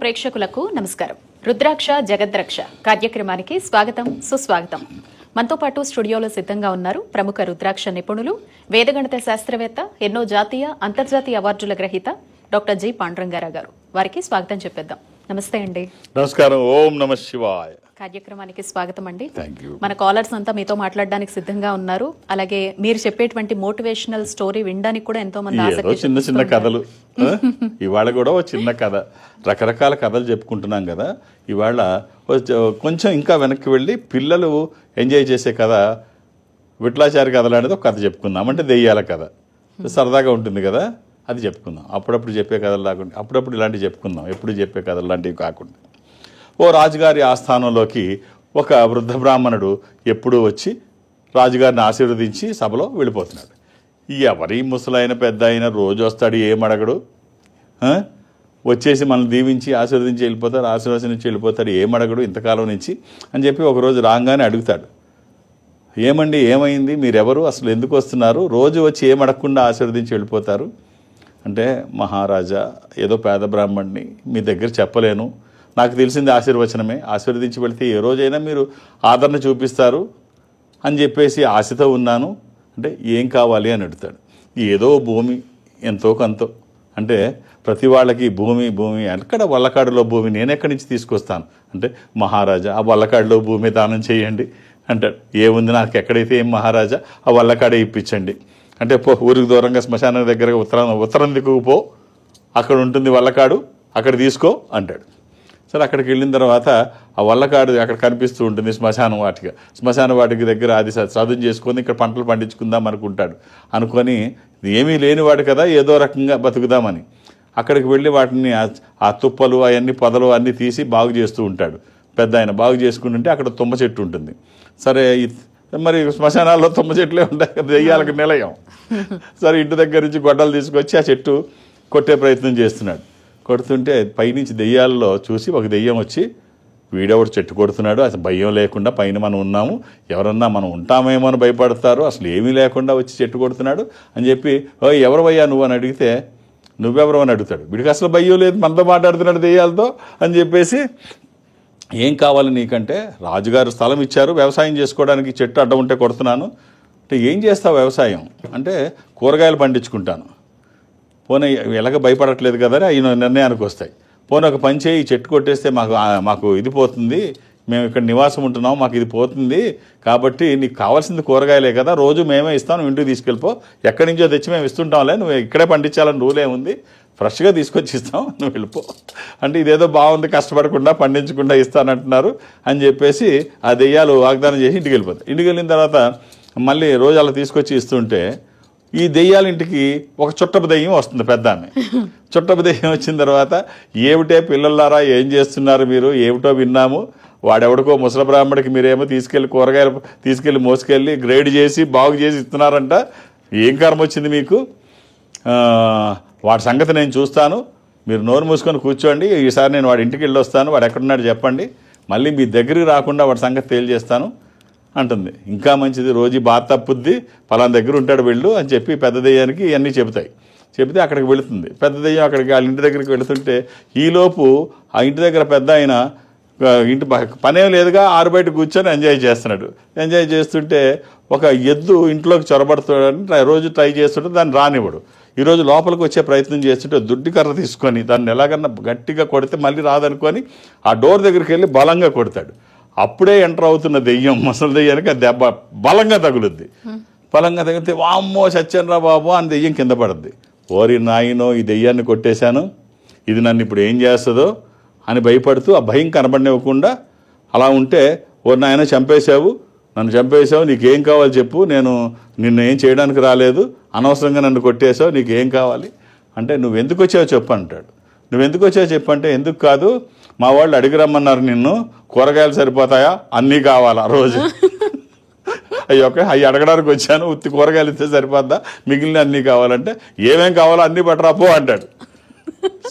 ప్రేక్షకులకు నమస్కారం. రుద్రాక్ష జగద్రక్ష కార్యక్రమానికి స్వాగతం, సుస్వాగతం. మనతో పాటు స్టూడియోలో సిద్ధంగా ఉన్నారు ప్రముఖ రుద్రాక్ష నిపుణులు, వేదగణిత శాస్త్రవేత్త, ఎన్నో జాతీయ అంతర్జాతీయ అవార్డుల గ్రహీత డాక్టర్ జి పాండురంగారావు గారు. వారికి స్వాగతం చెప్పేద్దాం. నమస్తే అండి. నమస్కారం. ఓం నమ శివాయ. కార్యక్రమానికి స్వాగతం అండి. థాంక్యూ. మన కాలర్స్ అంతా మీతో మాట్లాడడానికి సిద్ధంగా ఉన్నారు. అలాగే మీరు చెప్పేటువంటి మోటివేషనల్ స్టోరీ వినడానికి కూడా ఎంతో మంది ఆసక్తి చిన్న చిన్న కథలు. ఇవాళ కూడా ఒక చిన్న కథ, రకరకాల కథలు చెప్పుకుంటున్నాం కదా. ఇవాళ కొంచెం ఇంకా వెనక్కి వెళ్ళి పిల్లలు ఎంజాయ్ చేసే కథ, విఠలాచారి కథలు అనేది ఒక కథ చెప్పుకుందాం. అంటే దెయ్యాల కథ సరదాగా ఉంటుంది కదా, అది చెప్పుకుందాం. అప్పుడప్పుడు చెప్పే కథలు లేకుండా అప్పుడప్పుడు ఇలాంటివి చెప్పుకుందాం, ఎప్పుడు చెప్పే కథలు లాంటివి కాకుండా. ఓ రాజుగారి ఆస్థానంలోకి ఒక వృద్ధ బ్రాహ్మణుడు ఎప్పుడూ వచ్చి రాజుగారిని ఆశీర్వదించి సభలో వెళ్ళిపోతున్నాడు. ఎవరి ముసలైన పెద్ద అయినా రోజు వస్తాడు, ఏమడగడు, వచ్చేసి మనల్ని దీవించి ఆశీర్వదించి వెళ్ళిపోతాడు, ఆశీర్వదించి వెళ్ళిపోతాడు, ఏమడగడు ఇంతకాలం నుంచి అని చెప్పి ఒకరోజు రాగానే అడుగుతాడు, ఏమండి ఏమైంది, మీరెవరు, అసలు ఎందుకు వస్తున్నారు, రోజు వచ్చి ఏమడగకుండా ఆశీర్వదించి వెళ్ళిపోతారు అంటే, మహారాజా ఏదో పేద బ్రాహ్మణ్ణి, మీ దగ్గర చెప్పలేను, నాకు తెలిసింది ఆశీర్వచనమే, ఆశీర్వదించి వెళితే ఏ రోజైనా మీరు ఆదరణ చూపిస్తారు అని చెప్పేసి ఆశతో ఉన్నాను. అంటే ఏం కావాలి అని అడుగుతాడు. ఏదో భూమి ఎంతో కొంత, అంటే ప్రతి వాళ్ళకి భూమి భూమి అక్కడ వల్లకాడులో భూమి నేను ఎక్కడి నుంచి తీసుకొస్తాను అంటే, మహారాజా ఆ వల్లకాడులో భూమి దానం చేయండి అంటాడు. ఏముంది నాకు ఎక్కడైతే ఏం మహారాజా, ఆ వల్లకాడే ఇప్పించండి అంటే, ఊరికి దూరంగా శ్మశానం దగ్గర ఉత్తరం దిక్కుకు పో, అక్కడ ఉంటుంది వల్లకాడు, అక్కడ తీసుకో అంటాడు. సరే అక్కడికి వెళ్ళిన తర్వాత ఆ వల్లకాడు అక్కడ కనిపిస్తూ ఉంటుంది శ్మశాన వాటికి దగ్గర అది చదువు చేసుకొని ఇక్కడ పంటలు పండించుకుందాం అనుకొని ఏమీ లేనివాడు కదా, ఏదో రకంగా బతుకుదామని అక్కడికి వెళ్ళి వాటిని ఆ తుప్పలు అవన్నీ పొదలు అన్నీ తీసి బాగు చేస్తూ ఉంటాడు. పెద్ద ఆయన బాగు చేసుకుంటుంటే అక్కడ తుమ్మ చెట్టు ఉంటుంది. సరే మరి శ్మశానాల్లో తుమ్మ చెట్లే ఉంటాయి కదా, దెయ్యాలకు నిలయం. సరే ఇంటి దగ్గర నుంచి గొడ్డలు తీసుకొచ్చి ఆ చెట్టు కొట్టే ప్రయత్నం చేస్తున్నాడు. కొడుతుంటే పైనుంచి దెయ్యాల్లో చూసి ఒక దెయ్యం వచ్చి, వీడెవడు చెట్టు కొడుతున్నాడు, అసలు భయం లేకుండా పైన మనం ఉన్నాము, ఎవరన్నా మనం ఉంటామేమో అని భయపడతారు, అసలు ఏమీ లేకుండా వచ్చి చెట్టు కొడుతున్నాడు అని చెప్పి, ఓ ఎవరవయ్యా నువ్వు అని అడిగితే, నువ్వెవరు అని అడుగుతాడు. వీడికి అసలు భయం లేదు, మనతో మాట్లాడుతున్నాడు దెయ్యాలతో అని చెప్పేసి, ఏం కావాలి నీకంటే, రాజుగారు స్థలం ఇచ్చారు వ్యవసాయం చేసుకోవడానికి, చెట్టు అడ్డం ఉంటే కొడుతున్నాను అంటే, ఏం చేస్తావు వ్యవసాయం అంటే, కూరగాయలు పండించుకుంటాను. పోనీ ఎలాగ భయపడట్లేదు కదా అని ఆయన నిర్ణయానికి వస్తాయి. పోనీ ఒక పని చేయి, చెట్టు కొట్టేస్తే మాకు ఇది పోతుంది, మేము ఇక్కడ నివాసం ఉంటున్నాం, మాకు ఇది పోతుంది, కాబట్టి నీకు కావాల్సింది కూరగాయలే కదా, రోజు మేమే ఇస్తాం, నువ్వు ఇంటికి తీసుకెళ్ళిపో, ఎక్కడి నుంచో తెచ్చి మేము ఇస్తుంటాంలే, నువ్వు ఇక్కడే పండించాలని రూల్ ఏముంది, ఫ్రెష్గా తీసుకొచ్చి ఇస్తాం, నువ్వు వెళ్ళిపో అంటే, ఇదేదో బాగుంది, కష్టపడకుండా పండించకుండా ఇస్తానంటున్నారు అని చెప్పేసి ఆ దెయ్యాలు వాగ్దానం చేసి ఇంటికి వెళ్ళిపోతాయి. ఇంటికి వెళ్ళిన తర్వాత మళ్ళీ రోజు అలా తీసుకొచ్చి ఇస్తుంటే, ఈ దెయ్యాల ఇంటికి ఒక చుట్టపు దెయ్యం వస్తుంది, పెద్ద ఆమె. చుట్టపు దెయ్యం వచ్చిన తర్వాత, ఏమిటే పిల్లలారా ఏం చేస్తున్నారు మీరు, ఏమిటో విన్నాము, వాడెవడికో ముసలి బ్రాహ్మడికి మీరేమో కూరగాయలు తీసుకెళ్ళి మోసుకెళ్ళి గ్రేడ్ చేసి బాగు చేసి ఇస్తున్నారంట, ఏం కర్మ వచ్చింది మీకు, వాడి సంగతి నేను చూస్తాను, మీరు నోరు మూసుకొని కూర్చోండి, ఈసారి నేను వాడి ఇంటికి వెళ్ళి వస్తాను, వాడు ఎక్కడున్నాడు చెప్పండి, మళ్ళీ మీ దగ్గరికి రాకుండా వాడి సంగతి తేల్చేస్తాను అంటుంది. ఇంకా మంచిది, రోజు బాధ తప్పుద్ది, పలానా దగ్గర ఉంటాడు వెళ్ళు అని చెప్పి పెద్ద దెయ్యానికి ఇవన్నీ చెబుతాయి. చెబితే అక్కడికి వెళుతుంది. పెద్ద దెయ్యం అక్కడికి వాళ్ళ ఇంటి దగ్గరికి వెళుతుంటే, ఈలోపు ఆ ఇంటి దగ్గర పెద్ద ఆయన ఇంటి పనేం లేదుగా ఆరుబయట కూర్చొని ఎంజాయ్ చేస్తున్నాడు. ఎంజాయ్ చేస్తుంటే ఒక ఎద్దు ఇంట్లోకి చొరబడుతాడని రోజు ట్రై చేస్తుంటే దాన్ని రానివ్వడు. ఈరోజు లోపలికి వచ్చే ప్రయత్నం చేస్తుంటే దుడ్డి కర్ర తీసుకొని దాన్ని ఎలాగన్నా గట్టిగా కొడితే మళ్ళీ రాదనుకొని ఆ డోర్ దగ్గరికి వెళ్ళి బలంగా కొడతాడు. అప్పుడే ఎంటర్ అవుతున్న దెయ్యం, ముసలి దెయ్యానికి ఆ దెబ్బ బలంగా తగులుద్ది. బలంగా తగిలితే వామ్మో సత్యనరా బాబు అని దెయ్యం కింద పడుద్ది. ఓరి నాయనో, ఈ దెయ్యాన్ని కొట్టేశాను, ఇది నన్ను ఇప్పుడు ఏం చేస్తుందో అని భయపడుతూ ఆ భయం కనబడనివ్వకుండా అలా ఉంటే, ఓ నాయన నన్ను చంపేశావు, నీకేం కావాలి చెప్పు, నేను నిన్ను ఏం చేయడానికి రాలేదు, అనవసరంగా నన్ను కొట్టేశావు, నీకేం కావాలి అంటే, నువ్వెందుకు వచ్చావో చెప్పు అంటాడు. నువ్వెందుకు వచ్చావో చెప్పు అంటే, ఎందుకు కాదు, మా వాళ్ళు అడిగి రమ్మన్నారు నిన్ను, కూరగాయలు సరిపోతాయా, అన్నీ కావాలా రోజు, అవి అడగడానికి వచ్చాను, ఉత్తి కూరగాయలు ఇస్తే సరిపోద్దా, మిగిలిన అన్నీ కావాలంటే, ఏమేం కావాలో అన్నీ పట్టరా పో అంటాడు.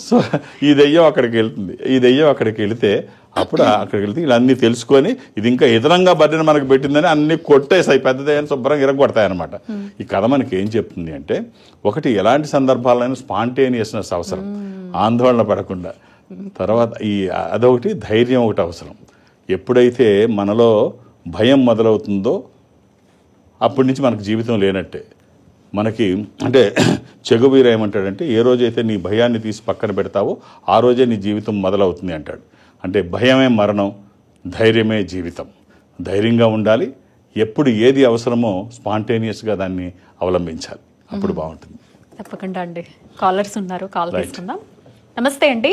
సో ఈ దెయ్యం అక్కడికి వెళ్తుంది. ఈ దెయ్యం అక్కడికి వెళితే అప్పుడు అక్కడికి వెళ్తే ఇలా తెలుసుకొని ఇది ఇంకా ఇతరంగా బర్రెని మనకు పెట్టిందని అన్ని కొట్టేసాయి, పెద్ద దెయ్యాన్ని శుభ్రంగా ఇరగొడతాయన్నమాట. ఈ కథ మనకి ఏం చెప్తుంది అంటే, ఒకటి ఎలాంటి సందర్భాలైనా స్పాంటేనియస్నెస్ అవసరం, ఆందోళన పడకుండా. తర్వాత అదొకటి, ధైర్యం ఒకటి అవసరం. ఎప్పుడైతే మనలో భయం మొదలవుతుందో అప్పటి నుంచి మనకు జీవితం లేనట్టే. మనకి అంటే చెగువీర ఏమంటాడంటే, ఏ రోజైతే నీ భయాన్ని తీసి పక్కన పెడతావో ఆ రోజే నీ జీవితం మొదలవుతుంది అంటాడు. అంటే భయమే మరణం, ధైర్యమే జీవితం. ధైర్యంగా ఉండాలి. ఎప్పుడు ఏది అవసరమో స్పాంటేనియస్గా దాన్ని అవలంబించాలి. అప్పుడు బాగుంటుంది. తప్పకుండా అండి. కాలర్స్ ఉన్నారు, కాల్ తీసుకుందాం. నమస్తే అండి.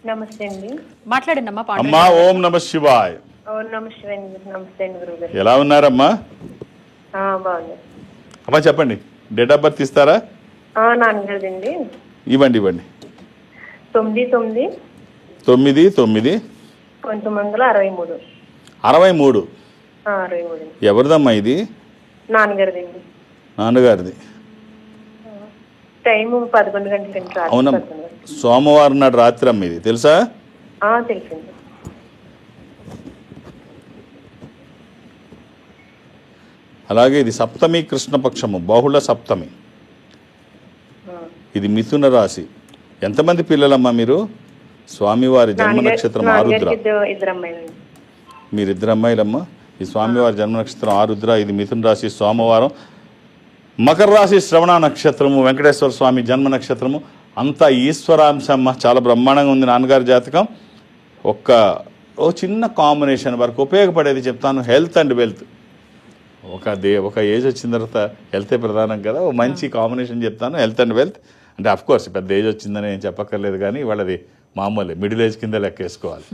నమస్తే అండి. మాట్లాడండి అమ్మా. అమ్మా ఓం నమ శివాయ. నమస్తే అండి గురుగారు. ఎలా ఉన్నారమ్మా? బాగుంది అమ్మా చెప్పండి. డేట్ ఆఫ్ బర్త్ ఇస్తారా? నాన్నగారిదండి. ఇవ్వండి. 9/9/1963. 63. ఎవరిదమ్మా ఇది? నాన్నగారిదండి. నాన్నగారిది. టైం 11 గంటలండి. అవునా? సోమవారం నాడు రాత్రి అమ్మ ఇది, తెలుసా? తెలుసండి. అలాగే ఇది సప్తమి కృష్ణపక్షము, బహుళ సప్తమి. ఇది మిథున రాశి. ఎంతమంది పిల్లలమ్మా మీరు? స్వామివారి జన్మ నక్షత్రం ఆరుద్ర. మీరిద్దరు అమ్మాయిలమ్మా. ఈ స్వామివారి జన్మ నక్షత్రం ఆరుద్ర. ఇది మిథున రాశి, సోమవారం. మకర రాశి శ్రవణ నక్షత్రము, వెంకటేశ్వర స్వామి జన్మ నక్షత్రము. అంతా ఈశ్వరాంశమ్మ. చాలా బ్రహ్మాండంగా ఉంది నాన్నగారి జాతకం. ఓ చిన్న కాంబినేషన్ వరకు ఉపయోగపడేది చెప్తాను. Health and wealth. ఒక ఏజ్ వచ్చిన తర్వాత హెల్తే ప్రధానం కదా. ఓ మంచి కాంబినేషన్ చెప్తాను, హెల్త్ అండ్ వెల్త్. అంటే అఫ్కోర్స్ పెద్ద ఏజ్ వచ్చిందని ఏం చెప్పక్కర్లేదు, కానీ వాళ్ళది మామూలే, మిడిల్ ఏజ్ కింద లెక్కేసుకోవాలి.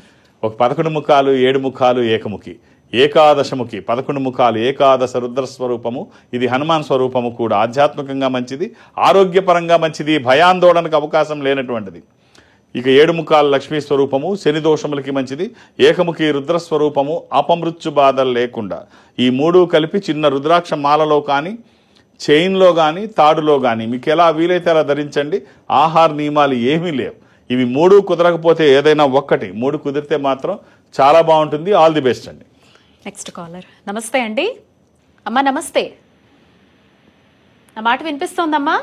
ఒక 11 ముఖాలు, 7 ముఖాలు ఏకముఖి, ఏకాదశముఖి, 11 ముఖాలు, ఏకాదశ రుద్రస్వరూపము. ఇది హనుమాన్ స్వరూపము కూడా. ఆధ్యాత్మికంగా మంచిది, ఆరోగ్యపరంగా మంచిది, భయాందోళనకు అవకాశం లేనటువంటిది. ఇక 7 ముఖాలు లక్ష్మీ స్వరూపము, శని దోషములకి మంచిది. ఏకముఖి రుద్రస్వరూపము, అపమృత్యు బాధలు లేకుండా. ఈ 3 కలిపి చిన్న రుద్రాక్ష మాలలో కానీ, చైన్లో కానీ, తాడులో కానీ మీకు ఎలా వీలైతే అలా ధరించండి. ఆహార నియమాలు ఏమీ లేవు. ఇవి 3 కుదరకపోతే ఏదైనా ఒక్కటి, 3 కుదిరితే మాత్రం చాలా బాగుంటుంది. ఆల్ ది బెస్ట్ అండి. Next caller. నమస్తే అండి. అమ్మా నమస్తే. నా మాట వినిపిస్తోందమ్మా?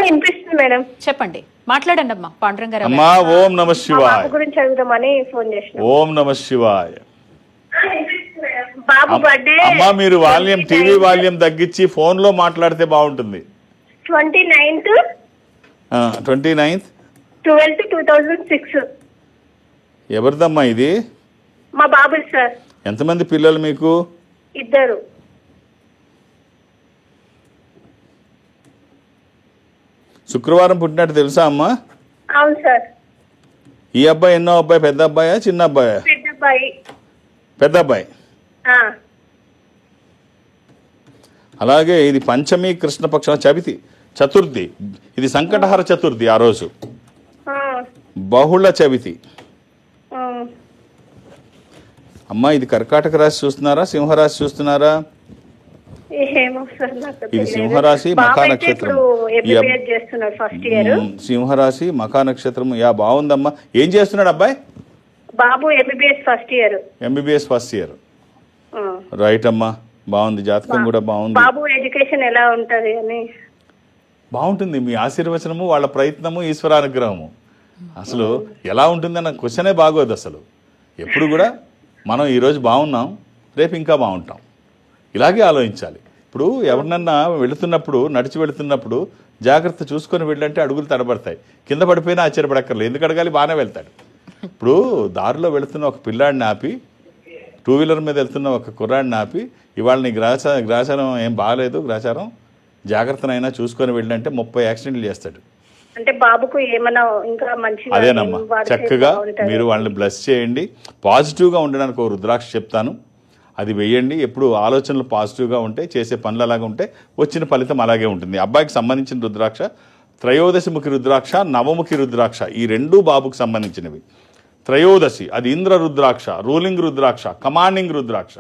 వినిపిస్తుంది మేడం. చెప్పండి, మాట్లాడండి అమ్మా. పాండురంగ గారు. అమ్మా ఓం నమ శివాయ. గురించి అడుగుదామని ఫోన్ చేసిన. ఓం నమ శివాయ. బాబు బర్త్డే. అమ్మా మీరు వాల్యూమ్, టీవీ వాల్యూమ్ తగ్గించి ఫోన్ లో మాట్లాడితే బాగుంటుంది. 29th 12th 2006. ఎవరిదమ్మా ఇది? మా బాబు సార్. ఎంతమంది పిల్లలు మీకు? 2. శుక్రవారం పుట్టినట్టు తెలుసా అమ్మా? అవును సార్. ఈ అబ్బాయి ఎన్నో అబ్బాయి? పెద్ద అబ్బాయా చిన్న అబ్బాయా? పెద్ద అబ్బాయి. పెద్ద అబ్బాయి. అలాగే ఇది పంచమి కృష్ణపక్ష చతుర్థి. ఇది సంకటహర చతుర్థి. ఆ రోజు బహుళ చవితి. అమ్మా ఇది కర్కాటక రాశి చూస్తున్నారా, సింహరాశి చూస్తున్నారా? ఇది సింహరాశి, మఖా నక్షత్రం. సింహరాశి, మఖా నక్షత్రం. బాగుందమ్మా. ఏం చేస్తున్నాడు అబ్బాయి? బాబు ఎంబీబీఎస్ ఫస్ట్ ఇయర్. రైట్ అమ్మా, బాగుంది. జాతకం కూడా బాగుంది. బాబు ఎడ్యుకేషన్ ఎలా ఉంటది అని? బాగుంటుంది. మీ ఆశీర్వచనము, వాళ్ళ ప్రయత్నము, ఈశ్వరానుగ్రహము. అసలు ఎలా ఉంటుందన్న క్వశ్చనే బాగోదు అసలు. ఎప్పుడు కూడా మనం ఈరోజు బాగున్నాం, రేపు ఇంకా బాగుంటాం. ఇలాగే ఆలోచించాలి. ఇప్పుడు ఎవరినన్నా నడిచి వెళుతున్నప్పుడు జాగ్రత్త చూసుకొని వెళ్ళంటే అడుగులు తడబడతాయి. కింద పడిపోయినా ఆశ్చర్యపడక్కర్లేదు. ఎందుకు అడగాలి? బాగానే వెళ్తాడు. ఇప్పుడు దారిలో వెళుతున్న ఒక పిల్లాడిని ఆపి, 2 వీలర్ మీద వెళ్తున్న ఒక కుర్రాడిని ఆపి, ఇవాళ నీ గ్రాచారం ఏం బాగాలేదు, గ్రాచారం జాగ్రత్తనైనా చూసుకొని వెళ్ళంటే 30 యాక్సిడెంట్లు చేస్తాడు. అంటే బాబుకు ఏమైనా ఇంకా మంచిగా అదేనమ్మా, చక్కగా మీరు వాళ్ళని బ్లెస్ చేయండి. పాజిటివ్గా ఉండడానికి ఒక రుద్రాక్ష చెప్తాను, అది వెయ్యండి. ఎప్పుడు ఆలోచనలు పాజిటివ్గా ఉంటే, చేసే పనులు అలాగే ఉంటే వచ్చిన ఫలితం అలాగే ఉంటుంది. అబ్బాయికి సంబంధించిన రుద్రాక్ష త్రయోదశముఖి రుద్రాక్ష, నవముఖి రుద్రాక్ష. ఈ 2 బాబుకు సంబంధించినవి. త్రయోదశి అది ఇంద్ర రుద్రాక్ష, రూలింగ్ రుద్రాక్ష, కమాండింగ్ రుద్రాక్ష.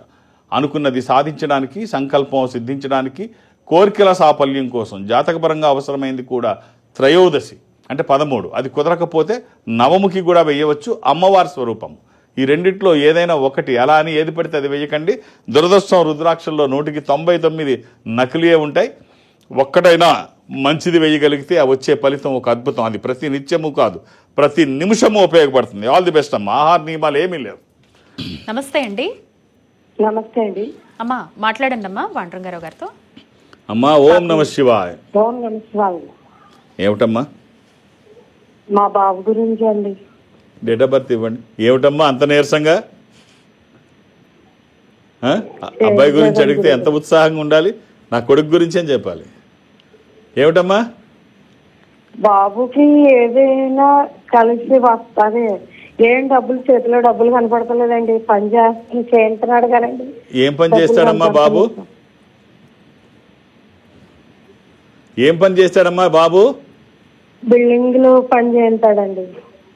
అనుకున్నది సాధించడానికి, సంకల్పం సిద్ధించడానికి, కోరికల సాఫల్యం కోసం జాతకపరంగా అవసరమైంది కూడా త్రయోదశి అంటే 13. అది కుదరకపోతే నవముఖి కూడా వెయ్యవచ్చు, అమ్మవారి స్వరూపం. ఈ రెండిట్లో ఏదైనా ఒకటి. అలా అని ఏది పడితే అది వెయ్యకండి. దురదృష్టం రుద్రాక్షల్లో 199 నకిలీయే ఉంటాయి. ఒక్కటైనా మంచిది వేయగలిగితే ఆ వచ్చే ఫలితం ఒక అద్భుతం. అది ప్రతి నిత్యము కాదు, ప్రతి నిమిషము ఉపయోగపడుతుంది. ఆల్ ది బెస్ట్ అమ్మా. ఆహార నియమాలు ఏమీ లేవు. నమస్తే అండి. నమస్తే అండి. అమ్మా మాట్లాడండి అమ్మా పాండురంగారావు గారితో. అమ్మా ఓం నమ శివాయ. ఓం నమ శివాయ. ఏమిటమ్మా? మా బాబు గురించి అండి. డేట్ ఆఫ్ బర్త్ ఇవ్వండి. ఏమిటమ్మా అంత నీరసంగా? అబ్బాయి గురించి అడిగితే ఎంత ఉత్సాహంగా ఉండాలి, నా కొడుకు గురించి అని చెప్పాలి. ఏమిటమ్మా? బాబుకి ఏదైనా కలిసి వస్తుంది. ఏం డబ్బులు చేతిలో డబ్బులు కనపడతలేదండి. పని చేస్తున్నాడు కదండి. ఏం పని చేస్తాడమ్మా బాబు? ఏం పని చేస్తాడమ్మా బాబు? బిల్డింగ్ లో పని చేస్తాడండి.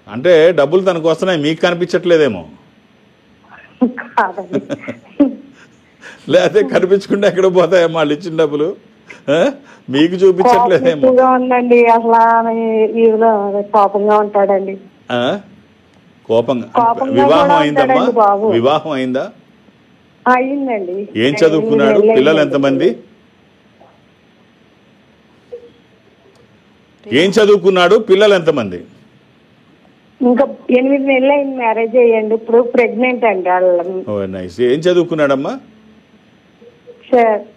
అంటే డబ్బులు తనకు వస్తున్నాయి, మీకు కనిపించట్లేదేమో. కాదండి. లేకపోతే కనిపించకుండా ఎక్కడ పోతాయమ్మా వాళ్ళు ఇచ్చిన డబ్బులు? మీకు చూపించట్లేదేమో. కోపంగా ఉందండి. అసలు ఈవిలో కోపంగా ఉంటాడండి. కోపంగా. కోపంగా వివాహం కూడా అయిందమ్మా? ఉంటాడండి బాబు. వివాహం అయిందా? అయిందండి. ఏం చదువుకున్నాడు? పిల్లలు ఎంతమంది? ఏం చదువుకున్నాడు? పిల్లలు ఎంతమంది? ఇంకా 8 నెలలు అయింది మ్యారేజ్ అయ్యండి. ఇప్పుడు ప్రెగ్నెంట్ అండి. ఓ నైస్. ఏం చదువుకున్నాడమ్మా?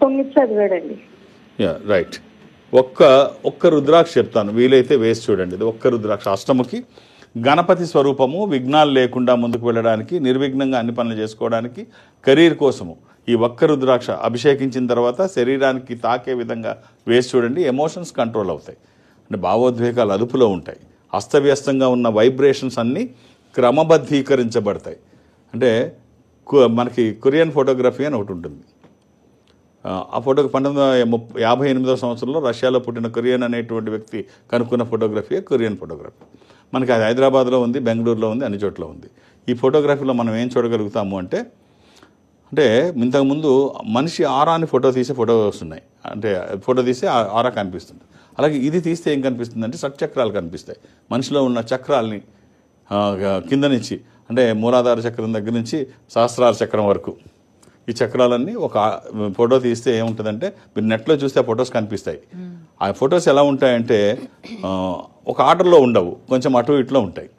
9 చదివాడండి. రైట్. ఒక్క రుద్రాక్ష చెప్తాను, వీలైతే వేసి చూడండి. ఇది ఒక్క రుద్రాక్ష. అష్టముకి గణపతి స్వరూపము, విఘ్నాలు లేకుండా ముందుకు వెళ్ళడానికి, నిర్విఘ్నంగా అన్ని పనులు చేసుకోవడానికి, కెరీర్ కోసము ఈ ఒక్క రుద్రాక్ష అభిషేకించిన తర్వాత శరీరానికి తాకే విధంగా వేసి చూడండి. ఎమోషన్స్ కంట్రోల్ అవుతాయి, అంటే భావోద్వేగాలు అదుపులో ఉంటాయి. అస్తవ్యస్తంగా ఉన్న వైబ్రేషన్స్ అన్నీ క్రమబద్ధీకరించబడతాయి. అంటే మనకి కొరియన్ ఫోటోగ్రఫీ అని ఒకటి ఉంటుంది. ఆ ఫోటో 1958వ సంవత్సరంలో రష్యాలో పుట్టిన కొరియన్ అనేటువంటి వ్యక్తి కనుక్కున్న ఫోటోగ్రఫీ కొరియన్ ఫోటోగ్రఫీ. మనకి అది హైదరాబాద్లో ఉంది, బెంగళూరులో ఉంది, అన్ని చోట్ల ఉంది. ఈ ఫోటోగ్రఫీలో మనం ఏం చూడగలుగుతాము అంటే ఇంతకుముందు మనిషి ఆరాని ఫోటో తీసే ఫోటోస్ ఉన్నాయి. అంటే ఫోటో తీస్తే ఆరా కనిపిస్తుంది. అలాగే ఇది తీస్తే ఏం కనిపిస్తుంది అంటే షట్చక్రాలు కనిపిస్తాయి. మనిషిలో ఉన్న చక్రాల్ని కింద నుంచి, అంటే మూలాధార చక్రం దగ్గర నుంచి సహస్రార చక్రం వరకు ఈ చక్రాలన్నీ ఒక ఫోటో తీస్తే ఏముంటుందంటే, మీరు నెట్లో చూస్తే ఆ ఫొటోస్ కనిపిస్తాయి. ఆ ఫొటోస్ ఎలా ఉంటాయంటే ఒక ఆర్డర్లో ఉండవు, కొంచెం అటు ఇట్లో ఉంటాయి.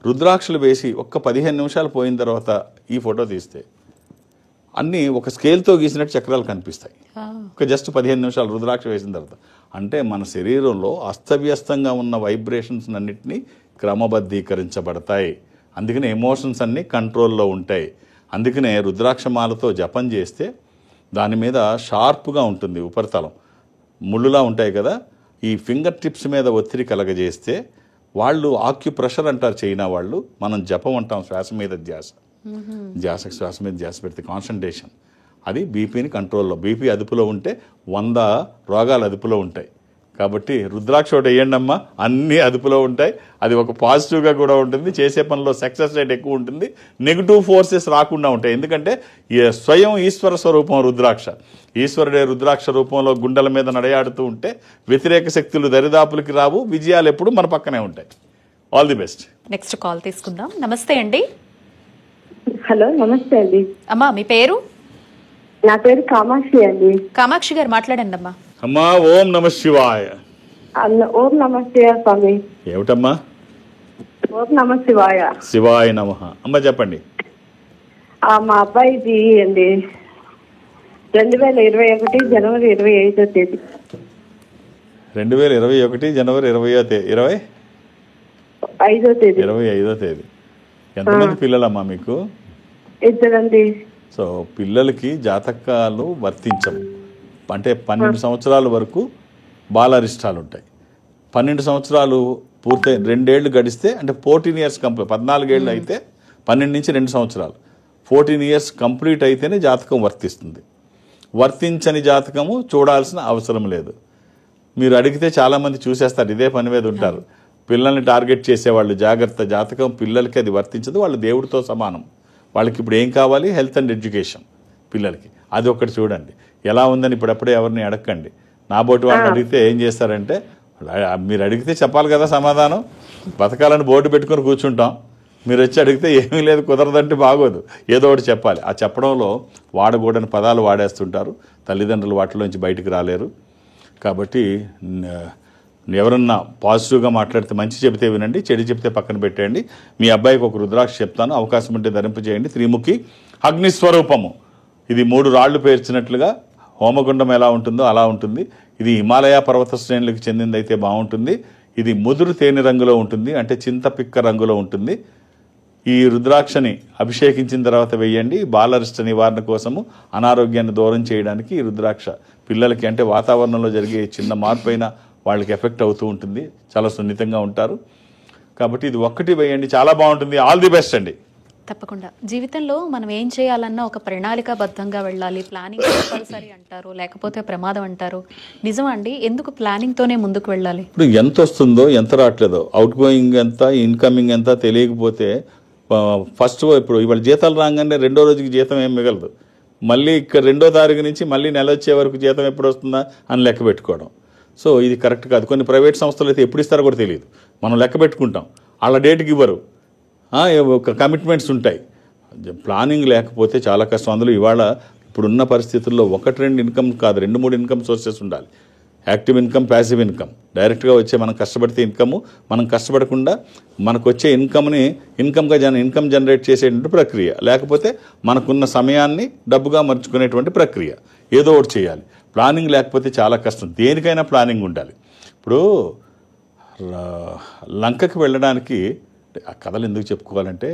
రుద్రాక్షలు వేసి ఒక్క 15 నిమిషాలు పోయిన తర్వాత ఈ ఫోటో తీస్తే అన్నీ ఒక స్కేల్తో గీసినట్టు చక్రాలు కనిపిస్తాయి. ఒక జస్ట్ 15 నిమిషాలు రుద్రాక్ష వేసిన తర్వాత. అంటే మన శరీరంలో అస్తవ్యస్తంగా ఉన్న వైబ్రేషన్స్ అన్నింటినీ క్రమబద్ధీకరించబడతాయి. అందుకనే ఎమోషన్స్ అన్నీ కంట్రోల్లో ఉంటాయి. అందుకనే రుద్రాక్షమాలతో జపం చేస్తే దాని మీద షార్ప్గా ఉంటుంది ఉపరితలం, ముళ్ళులా ఉంటాయి కదా. ఈ ఫింగర్ టిప్స్ మీద ఒత్తిడి కలగజేస్తే వాళ్ళు ఆక్యుప్రెషర్ అంటారు చైనా వాళ్ళు, మనం జపం అంటాం శ్వాస మీద ధ్యాస. శ్వాస మీద ధ్యాస పెడితే కాన్సన్ట్రేషన్, అది బీపీని కంట్రోల్లో, బీపీ అదుపులో ఉంటే 100 రోగాలు అదుపులో ఉంటాయి. కాబట్టి రుద్రాక్ష ఒకటి వేయండి అమ్మా, అన్నీ అదుపులో ఉంటాయి. అది ఒక పాజిటివ్గా కూడా ఉంటుంది, చేసే పనిలో సక్సెస్ రేట్ ఎక్కువ ఉంటుంది, నెగిటివ్ ఫోర్సెస్ రాకుండా ఉంటాయి. ఎందుకంటే స్వయం ఈశ్వర స్వరూపం రుద్రాక్ష. ఈశ్వరుడే రుద్రాక్ష రూపంలో గుండెల మీద నడయాడుతూ ఉంటే వ్యతిరేక శక్తులు దరిదాపులకి రావు, విజయాలు ఎప్పుడు మన పక్కనే ఉంటాయి. All the best. Next call తీసుకుందాం. నమస్తే అండి. హలో, నమస్తే అండి. అమ్మా మీ పేరు? నా పేరు కామాక్షి అండి. కామాక్షి గారు మాట్లాడండి అమ్మా. అమ్మా ఓం నమ శివాయ. ఓం నమ శివాయ స్వామి. ఏమిటమ్మా? ఓం నమ శివాయ. శివాయ నమః. అమ్మ చెప్పండి. మా అబ్బాయిది అండి 2021 జనవరి 25వ తేదీ. 2021 జనవరి 25వ తేదీ. ఎంతమంది పిల్లలమ్మా మీకు? 2 అండి. సో పిల్లలకి జాతకాలు వర్తించవు. అంటే 12 సంవత్సరాల వరకు బాలారిష్టాలు ఉంటాయి. 12 సంవత్సరాలు పూర్తయి 2 ఏళ్ళు గడిస్తే, అంటే 14 ఇయర్స్ కంప్లీట్, 14 ఏళ్ళు అయితే 12 నుంచి 2 సంవత్సరాలు, 14 ఇయర్స్ కంప్లీట్ అయితేనే జాతకం వర్తిస్తుంది. వర్తించని జాతకము చూడాల్సిన అవసరం లేదు. మీరు అడిగితే చాలామంది చూసేస్తారు, ఇదే పని మీద ఉంటారు. పిల్లల్ని టార్గెట్ చేసేవాళ్ళు జాగ్రత్త, జాతకం పిల్లలకి అది వర్తించదు, వాళ్ళు దేవుడితో సమానం. వాళ్ళకి ఇప్పుడు ఏం కావాలి? హెల్త్ అండ్ ఎడ్యుకేషన్ పిల్లలకి. అది ఒకటి చూడండి. ఎలా ఉందని ఇప్పుడప్పుడే ఎవరిని అడగండి. నా బోటి వాళ్ళని అడిగితే ఏం చేస్తారంటే, మీరు అడిగితే చెప్పాలి కదా సమాధానం. బతకాలని బోర్డు పెట్టుకొని కూర్చుంటాం, మీరు వచ్చి అడిగితే ఏమీ లేదు కుదరదంటే బాగోదు, ఏదో ఒకటి చెప్పాలి. ఆ చెప్పడంలో వాడకూడని పదాలు వాడేస్తుంటారు, తల్లిదండ్రులు వాటిలోంచి బయటికి రాలేరు. కాబట్టి ఎవరన్నా పాజిటివ్గా మాట్లాడితే మంచి చెబితే వినండి, చెడు చెబితే పక్కన పెట్టేయండి. మీ అబ్బాయికి ఒక రుద్రాక్ష చెప్తాను, అవకాశం ఉంటే ధరింపజేయండి. త్రిముఖి అగ్నిస్వరూపము. ఇది 3 రాళ్లు పేర్చినట్లుగా హోమగుండం ఎలా ఉంటుందో అలా ఉంటుంది. ఇది హిమాలయ పర్వత శ్రేణులకు చెందింది అయితే బాగుంటుంది. ఇది ముదురు తేనె రంగులో ఉంటుంది, అంటే చింతపిక్క రంగులో ఉంటుంది. ఈ రుద్రాక్షని అభిషేకించిన తర్వాత వెయ్యండి. బాలరిష్ట నివారణ కోసము, అనారోగ్యాన్ని దూరం చేయడానికి ఈ రుద్రాక్ష పిల్లలకి, అంటే వాతావరణంలో జరిగే చిన్న మార్పు అయినా వాళ్ళకి ఎఫెక్ట్ అవుతూ ఉంటుంది. చాలా సున్నితంగా ఉంటారు కాబట్టి ఇది ఒక్కటి వేయండి, చాలా బాగుంటుంది. ఆల్ ది బెస్ట్ అండి. తప్పకుండా. జీవితంలో మనం ఏం చేయాలన్నా ఒక ప్రణాళికాబద్ధంగా వెళ్ళాలి, ప్లానింగ్ కంపల్సరీ అంటారు, లేకపోతే ప్రమాదం అంటారు. నిజం అండి? ఎందుకు ప్లానింగ్తోనే ముందుకు వెళ్ళాలి? ఇప్పుడు ఎంత వస్తుందో ఎంత రావట్లేదో, అవుట్ గోయింగ్ ఎంత ఇన్కమింగ్ ఎంత తెలియకపోతే ఫస్ట్ ఇప్పుడు ఇవాళ జీతాలు రాగానే 2వ రోజుకి జీతం ఏం మిగలదు. మళ్ళీ ఇక్కడ 2వ తారీఖు నుంచి మళ్ళీ నెల వచ్చే వరకు జీతం ఎప్పుడు వస్తుందా అని లెక్క పెట్టుకోవడం. సో ఇది కరెక్ట్ కాదు. కొన్ని ప్రైవేట్ సంస్థలు అయితే ఎప్పుడు ఇస్తారో కూడా తెలియదు, మనం లెక్క పెట్టుకుంటాం, వాళ్ళ డేట్కి ఇవ్వరు, కమిట్మెంట్స్ ఉంటాయి. ప్లానింగ్ లేకపోతే చాలా కష్టం. అందులో ఇవాళ ఇప్పుడున్న పరిస్థితుల్లో 1-2 ఇన్కమ్ కాదు, 2-3 ఇన్కమ్ సోర్సెస్ ఉండాలి. Active income, passive income. డైరెక్ట్గా వచ్చే మనం కష్టపడితే ఇన్కమ్, మనం కష్టపడకుండా మనకు వచ్చే ఇన్కమ్ జనరేట్ చేసేటువంటి ప్రక్రియ, లేకపోతే మనకున్న సమయాన్ని డబ్బుగా మర్చుకునేటువంటి ప్రక్రియ. ఏదో ఒకటి చేయాలి. ప్లానింగ్ లేకపోతే చాలా కష్టం. దేనికైనా ప్లానింగ్ ఉండాలి. ఇప్పుడు లంకకి వెళ్ళడానికి ఆ కథలు ఎందుకు చెప్పుకోవాలంటే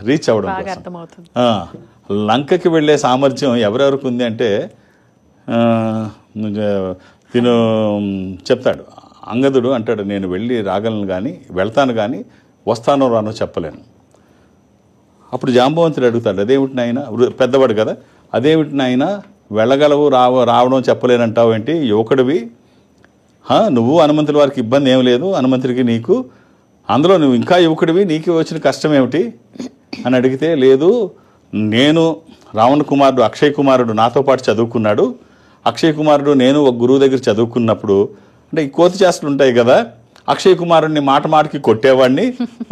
రీచ్ అవ్వడం కోసం. లంకకి వెళ్ళే సామర్థ్యం ఎవరెవరికి ఉంది అంటే తిను చెప్తాడు. అంగదుడు అంటాడు, నేను వెళ్ళి రాగలను కానీ, వెళ్తాను కానీ వస్తానో రానో చెప్పలేను. అప్పుడు జాంబవంతుడు అడుగుతాడు, అదేమిటి నాయన, పెద్దవాడు కదా, అదేమిటి నాయన వెళ్ళగలవు రావడం చెప్పలేనంటావు ఏంటి, యువకుడివి, నువ్వు హనుమంతుల వారికి ఇబ్బంది ఏం లేదు, హనుమంతుడికి నీకు, అందులో నువ్వు ఇంకా యువకుడివి, నీకు వచ్చిన కష్టం ఏమిటి అని అడిగితే, లేదు నేను రావణ కుమారుడు అక్షయ్ కుమారుడు నాతో పాటు చదువుకున్నాడు, అక్షయ్ కుమారుడు నేను ఒక గురువు దగ్గర చదువుకున్నప్పుడు, అంటే ఈ కోతి చేష్టలు ఉంటాయి కదా, అక్షయ్ కుమారుడిని మాటకి కొట్టేవాడిని,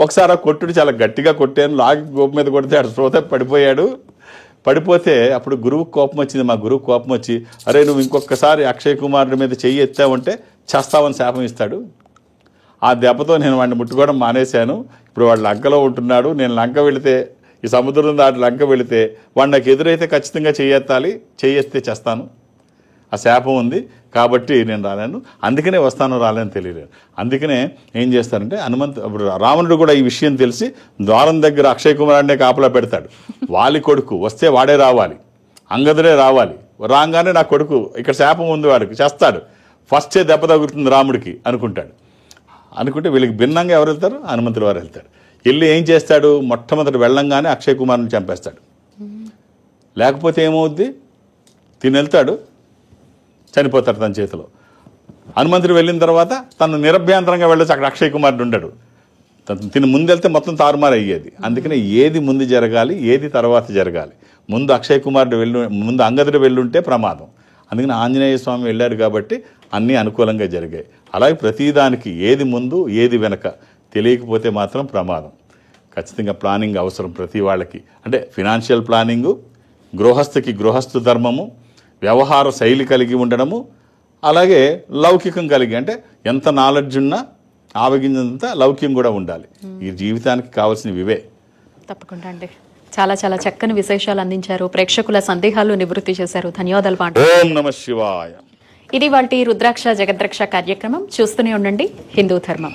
ఒకసారి ఆ కొట్టుడు చాలా గట్టిగా కొట్టాను, లాగి గోపు మీద కొడితే అటు శ్రోత పడిపోతే అప్పుడు గురువుకు కోపం వచ్చింది. మా గురువు కోపం వచ్చి, అరే నువ్వు ఇంకొకసారి అక్షయ్ కుమారుడి మీద చెయ్యి ఎత్తావంటే చస్తావని శాపం ఇస్తాడు. ఆ దెబ్బతో నేను వాడిని ముట్టుకోవడం మానేశాను. ఇప్పుడు వాడు లంకలో ఉంటున్నాడు, నేను లంక వెళితే, ఈ సముద్రం దాటి లంక వెళితే వాడు నాకు ఎదురైతే ఖచ్చితంగా చెయ్యెత్తాలి, చెయ్యేస్తే చేస్తాను, ఆ శాపం ఉంది కాబట్టి నేను రాలేను, అందుకనే వస్తాను రాలేను తెలియలేదు. అందుకనే ఏం చేస్తారంటే ఇప్పుడు రావణుడు కూడా ఈ విషయం తెలిసి ద్వారం దగ్గర అక్షయ్ కుమారుడినే కాపలా పెడతాడు. వాలి కొడుకు వస్తే వాడే రావాలి, అంగదుడే రావాలి, రాగానే నా కొడుకు ఇక్కడ శాపం ఉంది వాడికి చేస్తాడు, ఫస్టే దెబ్బ తగులుతుంది రాముడికి అనుకుంటాడు. అనుకుంటే వీళ్ళకి భిన్నంగా ఎవరు వెళ్తారు, హనుమంతుల వారు వెళ్తాడు. వెళ్ళి ఏం చేస్తాడు, మొట్టమొదటి వెళ్ళంగానే అక్షయ్ కుమారుని చంపేస్తాడు. లేకపోతే ఏమవుద్ది, తిని వెళ్తాడు, చనిపోతాడు తన చేతిలో. హనుమంతుడు వెళ్ళిన తర్వాత తను నిరభ్యంతరంగా వెళ్ళొచ్చు, అక్కడ అక్షయ్ కుమారుడు ఉండడు, తిని ముందెళ్తే మొత్తం తారుమారు అయ్యేది. అందుకనే ఏది ముందు జరగాలి, ఏది తర్వాత జరగాలి. ముందు అక్షయ్ కుమారుడు ముందు అంగదుడు వెళ్ళుంటే ప్రమాదం. అందుకని ఆంజనేయ స్వామి వెళ్ళారు కాబట్టి అన్నీ అనుకూలంగా జరిగాయి. అలాగే ప్రతిదానికి ఏది ముందు ఏది వెనక తెలియకపోతే మాత్రం ప్రమాదం. ఖచ్చితంగా ప్లానింగ్ అవసరం ప్రతి వాళ్ళకి. అంటే ఫినాన్షియల్ ప్లానింగు, గృహస్థు ధర్మము, వ్యవహార శైలి కలిగి ఉండడము, అలాగే లౌకికం కలిగి, అంటే ఎంత నాలెడ్జ్ ఉన్నా ఆవగింజంత లౌక్యం కూడా ఉండాలి. ఈ జీవితానికి కావాల్సినవి ఇవే. తప్పకుండా అండి. చాలా చాలా చక్కని విశేషాలు అందించారు, ప్రేక్షకుల సందేహాలు నివృత్తి చేశారు. ధన్యవాదాలు పాండు. ఓం నమః శివాయ. ఇది వాటి రుద్రాక్ష జగద్రక్ష కార్యక్రమం. చూస్తూనే ఉండండి హిందూ ధర్మం.